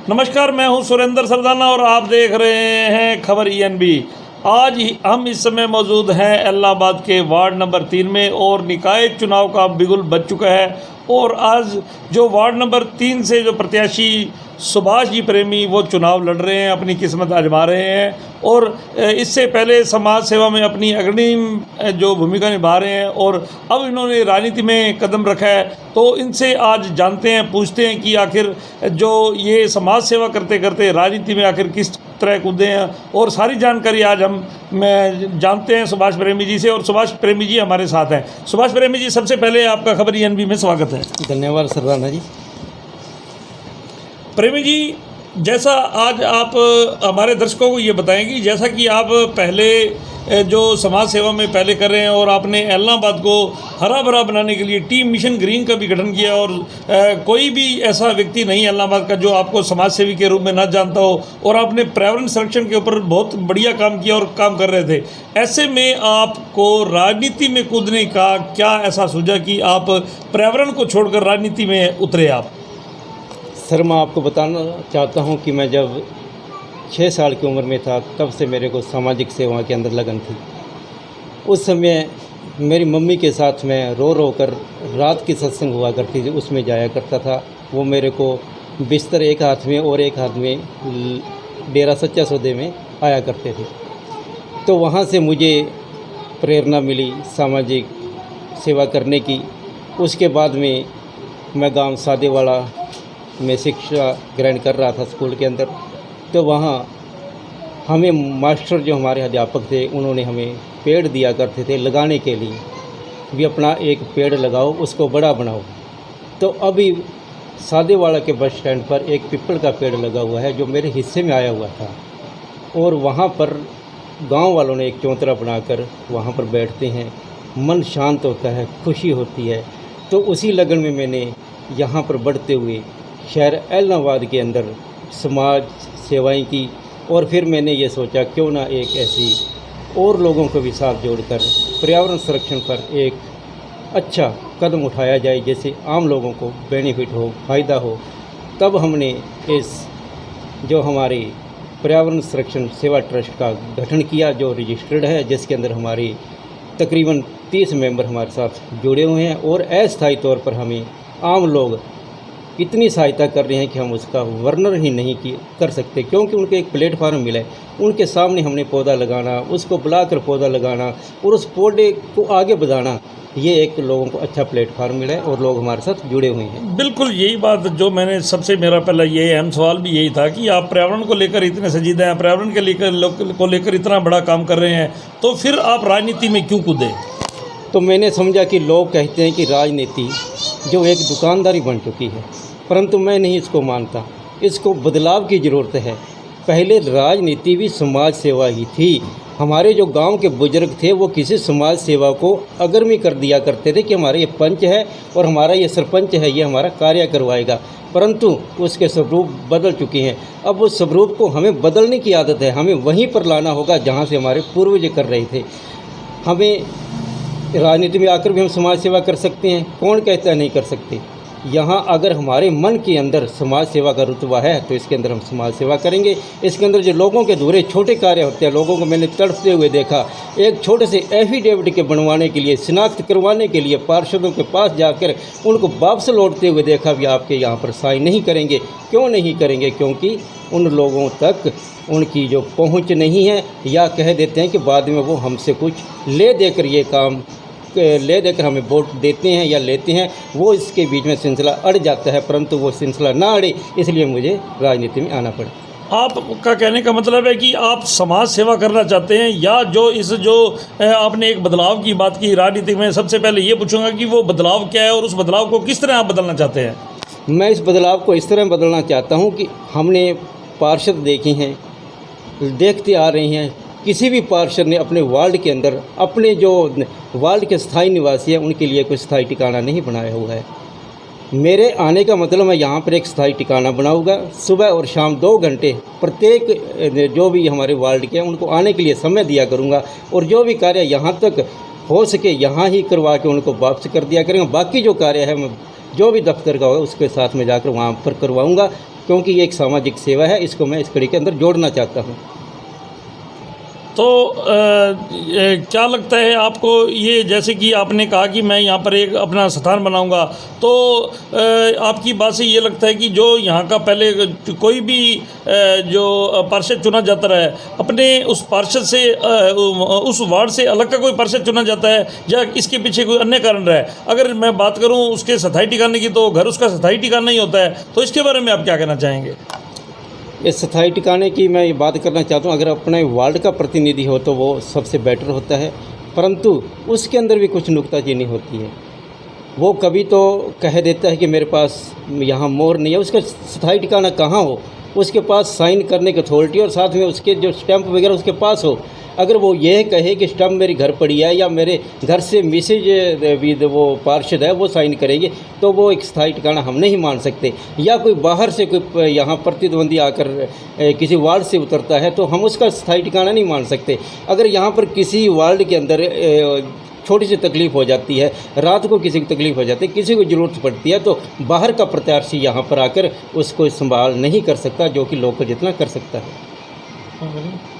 नमस्कार, मैं हूं सुरेंद्र सरदाना और आप देख रहे हैं खबर ENB। आज हम इस समय मौजूद हैं इलाहाबाद के वार्ड नंबर 3 में और निकाय चुनाव का बिगुल बज चुका है। और आज जो वार्ड नंबर 3 से जो प्रत्याशी सुभाष जी प्रेमी वो चुनाव लड़ रहे हैं, अपनी किस्मत आजमा रहे हैं और इससे पहले समाज सेवा में अपनी अग्रणी जो भूमिका निभा रहे हैं और अब इन्होंने राजनीति में कदम रखा है। तो इनसे आज जानते हैं, पूछते हैं कि आखिर जो ये समाज सेवा करते करते राजनीति में आखिर किस तरह कूदे हैं और सारी जानकारी आज हम जानते हैं सुभाष प्रेमी जी से। और सुभाष प्रेमी जी हमारे साथ हैं। सुभाष प्रेमी जी, सबसे पहले आपका खबर ENB में स्वागत है। धन्यवाद सरदाना जी। प्रेमी जी, जैसा आज आप हमारे दर्शकों को ये बताएंगे, जैसा कि आप पहले जो समाज सेवा में पहले कर रहे हैं और आपने इलाहाबाद को हरा भरा बनाने के लिए टीम मिशन ग्रीन का भी गठन किया और कोई भी ऐसा व्यक्ति नहीं इलाहाबाद का जो आपको समाज सेवी के रूप में ना जानता हो और आपने पर्यावरण संरक्षण के ऊपर बहुत बढ़िया काम किया और काम कर रहे थे। ऐसे में आपको राजनीति में कूदने का क्या ऐसा सूझा कि आप पर्यावरण को छोड़कर राजनीति में उतरे आप? सर, मैं आपको बताना चाहता हूं कि मैं जब 6 साल की उम्र में था तब से मेरे को सामाजिक सेवा के अंदर लगन थी। उस समय मेरी मम्मी के साथ मैं रो रो कर रात की सत्संग हुआ करती थी, उसमें जाया करता था। वो मेरे को बिस्तर एक हाथ में और एक हाथ में डेरा सच्चा सौदे में आया करते थे। तो वहाँ से मुझे प्रेरणा मिली सामाजिक सेवा करने की। उसके बाद में मैं गांव सादेवाड़ा में शिक्षा ग्रहण कर रहा था स्कूल के अंदर। तो वहाँ हमें मास्टर जो हमारे अध्यापक थे उन्होंने हमें पेड़ दिया करते थे लगाने के लिए, भी अपना एक पेड़ लगाओ, उसको बड़ा बनाओ। तो अभी सादेवाड़ा के बस स्टैंड पर एक पीपल का पेड़ लगा हुआ है जो मेरे हिस्से में आया हुआ था और वहाँ पर गांव वालों ने एक चौतरा बनाकर वहाँ पर बैठते हैं, मन शांत होता है, खुशी होती है। तो उसी लगन में मैंने यहाँ पर बढ़ते हुए शहर इलाहाबाद के अंदर समाज सेवाएं की और फिर मैंने ये सोचा क्यों ना एक ऐसी और लोगों को भी साथ जोड़कर पर्यावरण संरक्षण पर एक अच्छा कदम उठाया जाए, जैसे आम लोगों को बेनिफिट हो, फ़ायदा हो। तब हमने इस जो हमारी पर्यावरण संरक्षण सेवा ट्रस्ट का गठन किया जो रजिस्टर्ड है, जिसके अंदर हमारी तकरीबन 30 मेंबर हमारे साथ जुड़े हुए हैं और अस्थायी तौर पर हमें आम लोग इतनी सहायता कर रहे हैं कि हम उसका वर्णन ही नहीं कर सकते, क्योंकि उनको एक प्लेटफार्म मिला है। उनके सामने हमने पौधा लगाना, उसको बुलाकर पौधा लगाना और उस पौधे को आगे बढ़ाना, ये एक लोगों को अच्छा प्लेटफार्म मिला है और लोग हमारे साथ जुड़े हुए हैं। बिल्कुल यही बात जो मैंने सबसे मेरा पहला ये अहम सवाल भी यही था कि आप पर्यावरण को लेकर इतने संजीदा हैं, पर्यावरण को लेकर इतना बड़ा काम कर रहे हैं, तो फिर आप राजनीति में क्यों कूदे? तो मैंने समझा कि लोग कहते हैं कि राजनीति जो एक दुकानदारी बन चुकी है, परंतु मैं नहीं इसको मानता। इसको बदलाव की ज़रूरत है। पहले राजनीति भी समाज सेवा ही थी। हमारे जो गांव के बुजुर्ग थे वो किसी समाज सेवा को अग्रणी कर दिया करते थे कि हमारा ये पंच है और हमारा ये सरपंच है, ये हमारा कार्य करवाएगा, परंतु उसके स्वरूप बदल चुके हैं। अब उस स्वरूप को हमें बदलने की आदत है। हमें वहीं पर लाना होगा जहाँ से हमारे पूर्वज कर रहे थे। हमें राजनीति में आकर भी हम समाज सेवा कर सकते हैं, कौन कहता है नहीं कर सकते। यहाँ अगर हमारे मन के अंदर समाज सेवा का रुतबा है तो इसके अंदर हम समाज सेवा करेंगे। इसके अंदर जो लोगों के अधूरे छोटे कार्य होते हैं, लोगों को मैंने तड़पते हुए देखा। एक छोटे से एफिडेविट के बनवाने के लिए, शिनाख्त करवाने के लिए पार्षदों के पास जाकर उनको वापस लौटते हुए देखा, भी आपके यहाँ पर साइन नहीं करेंगे। क्यों नहीं करेंगे? क्योंकि उन लोगों तक उनकी जो पहुँच नहीं है, या कह देते हैं कि बाद में वो हमसे कुछ ले देकर ये काम ले देकर हमें वोट देते हैं या लेते हैं, वो इसके बीच में सिलसिला अड़ जाता है। परंतु वो सिलसिला ना अड़े, इसलिए मुझे राजनीति में आना पड़ा। आपका कहने का मतलब है कि आप समाज सेवा करना चाहते हैं, या जो आपने एक बदलाव की बात की राजनीति में, सबसे पहले ये पूछूंगा कि वो बदलाव क्या है और उस बदलाव को किस तरह आप बदलना चाहते हैं? मैं इस बदलाव को इस तरह बदलना चाहता हूँ कि हमने पार्षद देखे हैं, देखते आ रहे हैं, किसी भी पार्षद ने अपने वार्ड के अंदर अपने जो वार्ड के स्थायी निवासी हैं उनके लिए कोई स्थायी ठिकाना नहीं बनाया हुआ है। मेरे आने का मतलब मैं यहाँ पर एक स्थायी ठिकाना बनाऊंगा। सुबह और शाम 2 घंटे प्रत्येक जो भी हमारे वार्ड के हैं उनको आने के लिए समय दिया करूँगा और जो भी कार्य यहाँ तक हो सके यहाँ ही करवा के उनको वापस कर दिया करेंगे। बाकी जो कार्य है मैं जो भी दफ्तर का होगा उसके साथ में जाकर वहाँ पर करवाऊँगा, क्योंकि ये एक सामाजिक सेवा है, इसको मैं इस कड़ी के अंदर जोड़ना चाहता हूँ। तो क्या लगता है आपको, ये जैसे कि आपने कहा कि मैं यहाँ पर एक अपना स्थान बनाऊंगा, तो आपकी बात से ये लगता है कि जो यहाँ का पहले कोई भी जो पार्षद चुना जाता है, अपने उस पार्षद से उस वार्ड से अलग का कोई पार्षद चुना जाता है, या इसके पीछे कोई अन्य कारण रहा है? अगर मैं बात करूँ उसके स्थायी ठिकाने की, तो घर उसका स्थायी ठिकाना ही होता है, तो इसके बारे में आप क्या कहना चाहेंगे? इस स्थायी ठिकाने की मैं ये बात करना चाहता हूँ, अगर अपने वार्ड का प्रतिनिधि हो तो वो सबसे बेटर होता है, परंतु उसके अंदर भी कुछ नुक्ताचीनी होती है। वो कभी तो कह देता है कि मेरे पास यहाँ मोहर नहीं है, उसका स्थायी ठिकाना कहाँ हो, उसके पास साइन करने की अथॉरिटी और साथ में उसके जो स्टैंप वगैरह उसके पास हो। अगर वो ये कहे कि स्टैंप मेरे घर पड़ी है या मेरे घर से मिसेज भी वो पार्षद है वो साइन करेंगे, तो वो एक स्थायी ठिकाना हम नहीं मान सकते। या कोई बाहर से कोई यहाँ प्रतिद्वंदी आकर किसी वार्ड से उतरता है तो हम उसका स्थायी ठिकाना नहीं मान सकते। अगर यहाँ पर किसी वार्ड के अंदर छोटी सी तकलीफ़ हो जाती है, रात को किसी को तकलीफ़ हो जाती है, किसी को ज़रूरत पड़ती है, तो बाहर का प्रत्याशी यहाँ पर आकर उसको संभाल नहीं कर सकता जो कि लोकल जितना कर सकता है।